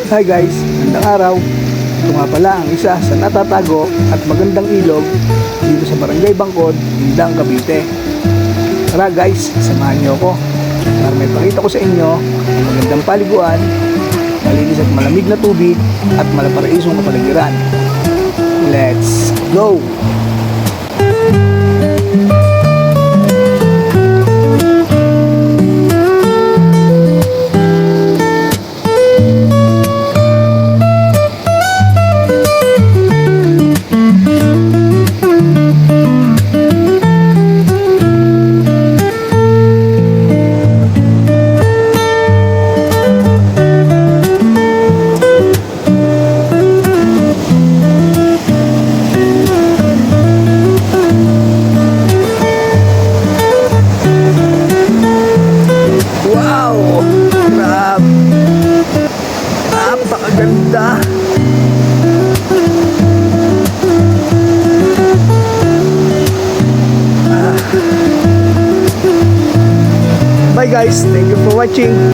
Hi guys, magandang araw. Ito nga pala ang isa sa natatago at magandang ilog dito sa Barangay Bangkod, Indang, Cavite. Tara guys, samahan niyo ako para may pakita ko sa inyo ang magandang paliguan, malinis at malamig na tubig at malaparaisong kapaligiran. Let's go! Wow! Grabe! Napakaganda! Bye guys! Thank you for watching!